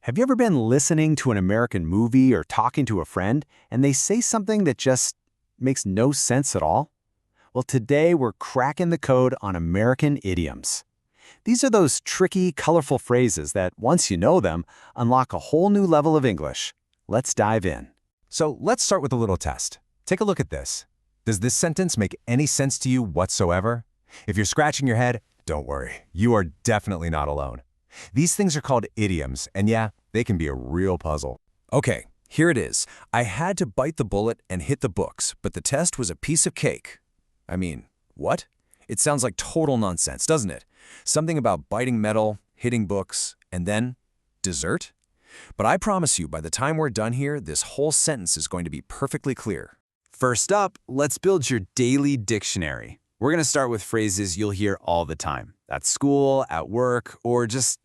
Have you ever been listening to an American movie or talking to a friend and they say something that just makes no sense at all? Well, today we're cracking the code on American idioms. These are those tricky, colorful phrases that, once you know them, unlock a whole new level of English. Let's dive in. So let's start with a little test. Take a look at this. Does this sentence make any sense to you whatsoever? If you're scratching your head, don't worry. You are definitely not alone. These things are called idioms, and yeah, they can be a real puzzle. Okay, here it is. I had to bite the bullet and hit the books, but the test was a piece of cake. I mean, what? It sounds like total nonsense, doesn't it? Something about biting metal, hitting books, and then dessert? But I promise you, by the time we're done here, this whole sentence is going to be perfectly clear. First up, let's build your daily dictionary. We're going to start with phrases you'll hear all the time, at school, at work, or just,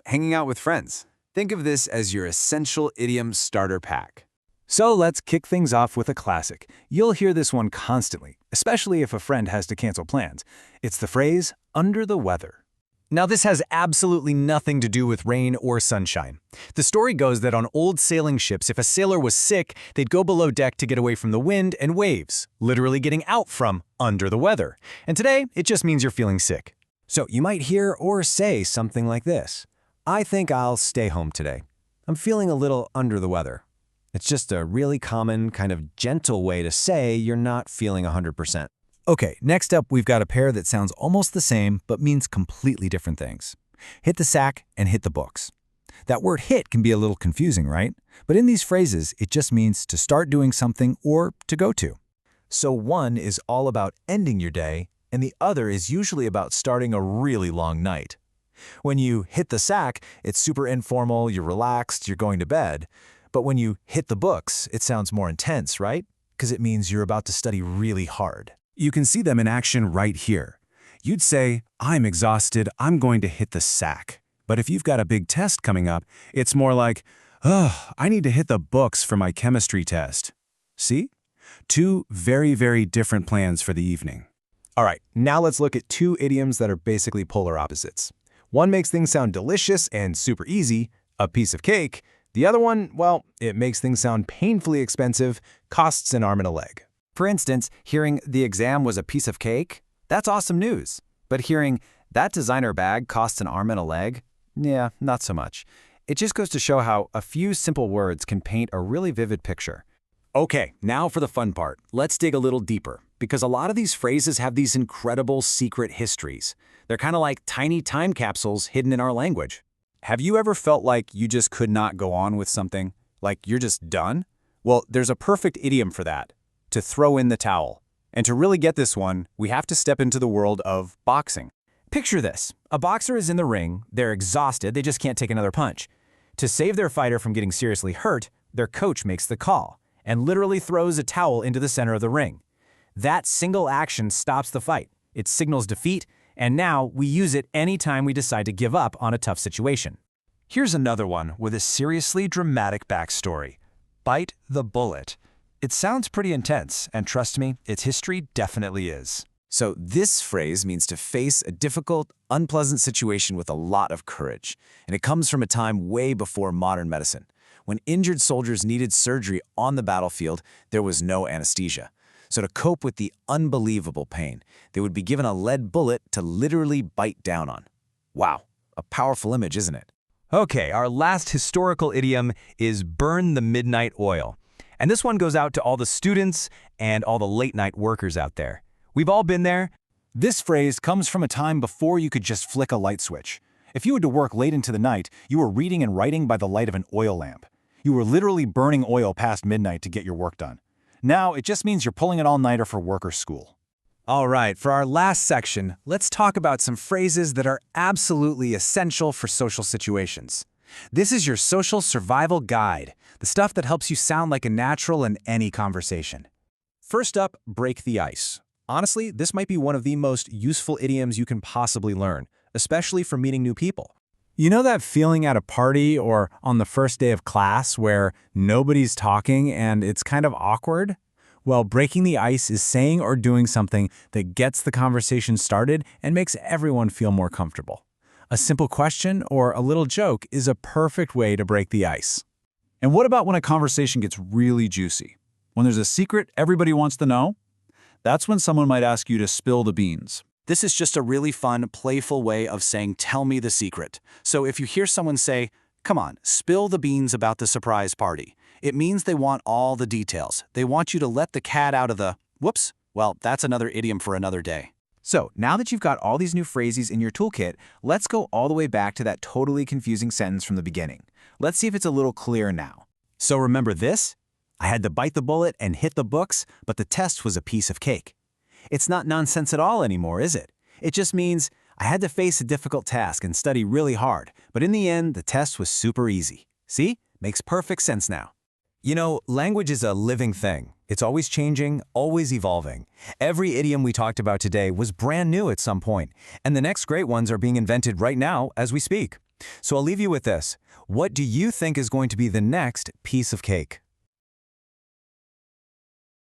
hanging out with friends. Think of this as your essential idiom starter pack. So let's kick things off with a classic. You'll hear this one constantly, especially if a friend has to cancel plans. It's the phrase, under the weather. Now, this has absolutely nothing to do with rain or sunshine. The story goes that on old sailing ships, if a sailor was sick, they'd go below deck to get away from the wind and waves, literally getting out from under the weather. And today, it just means you're feeling sick. So you might hear or say something like this. I think I'll stay home today. I'm feeling a little under the weather. It's just a really common, kind of gentle way to say you're not feeling 100%. Okay, next up we've got a pair that sounds almost the same but means completely different things. Hit the sack and hit the books. That word hit can be a little confusing, right? But in these phrases, it just means to start doing something or to go to. So one is all about ending your day, and the other is usually about starting a really long night. When you hit the sack, it's super informal, you're relaxed, you're going to bed. But when you hit the books, it sounds more intense, right? Because it means you're about to study really hard. You can see them in action right here. You'd say, I'm exhausted, I'm going to hit the sack. But if you've got a big test coming up, it's more like, I need to hit the books for my chemistry test. See? Two very, very different plans for the evening. All right, now let's look at two idioms that are basically polar opposites. One makes things sound delicious and super easy, a piece of cake. The other one, well, it makes things sound painfully expensive, costs an arm and a leg. For instance, hearing the exam was a piece of cake, that's awesome news. But hearing that designer bag costs an arm and a leg, yeah, not so much. It just goes to show how a few simple words can paint a really vivid picture. Okay, now for the fun part. Let's dig a little deeper, because a lot of these phrases have these incredible secret histories. They're kind of like tiny time capsules hidden in our language. Have you ever felt like you just could not go on with something? Like you're just done? Well, there's a perfect idiom for that. To throw in the towel. And to really get this one, we have to step into the world of boxing. Picture this. A boxer is in the ring, they're exhausted, they just can't take another punch. To save their fighter from getting seriously hurt, their coach makes the call and literally throws a towel into the center of the ring. That single action stops the fight. It signals defeat, and now we use it anytime we decide to give up on a tough situation. Here's another one with a seriously dramatic backstory. Bite the bullet. It sounds pretty intense, and trust me, its history definitely is. So this phrase means to face a difficult, unpleasant situation with a lot of courage. And it comes from a time way before modern medicine. When injured soldiers needed surgery on the battlefield, there was no anesthesia. So to cope with the unbelievable pain, they would be given a lead bullet to literally bite down on. Wow, a powerful image, isn't it? Okay, our last historical idiom is burn the midnight oil. And this one goes out to all the students and all the late-night workers out there. We've all been there. This phrase comes from a time before you could just flick a light switch. If you had to work late into the night, you were reading and writing by the light of an oil lamp. You were literally burning oil past midnight to get your work done. Now, it just means you're pulling an all-nighter for work or school. All right, for our last section, let's talk about some phrases that are absolutely essential for social situations. This is your social survival guide, the stuff that helps you sound like a natural in any conversation. First up, break the ice. Honestly, this might be one of the most useful idioms you can possibly learn, especially for meeting new people. You know that feeling at a party or on the first day of class where nobody's talking and it's kind of awkward? Well, breaking the ice is saying or doing something that gets the conversation started and makes everyone feel more comfortable. A simple question or a little joke is a perfect way to break the ice. And what about when a conversation gets really juicy? When there's a secret everybody wants to know? That's when someone might ask you to spill the beans. This is just a really fun, playful way of saying, tell me the secret. So if you hear someone say, come on, spill the beans about the surprise party, it means they want all the details. They want you to let the cat out of the, whoops, well, that's another idiom for another day. So, now that you've got all these new phrases in your toolkit, let's go all the way back to that totally confusing sentence from the beginning. Let's see if it's a little clearer now. So remember this? I had to bite the bullet and hit the books, but the test was a piece of cake. It's not nonsense at all anymore, is it? It just means I had to face a difficult task and study really hard, but in the end, the test was super easy. See? Makes perfect sense now. You know, language is a living thing. It's always changing, always evolving. Every idiom we talked about today was brand new at some point, and the next great ones are being invented right now as we speak. So I'll leave you with this. What do you think is going to be the next piece of cake?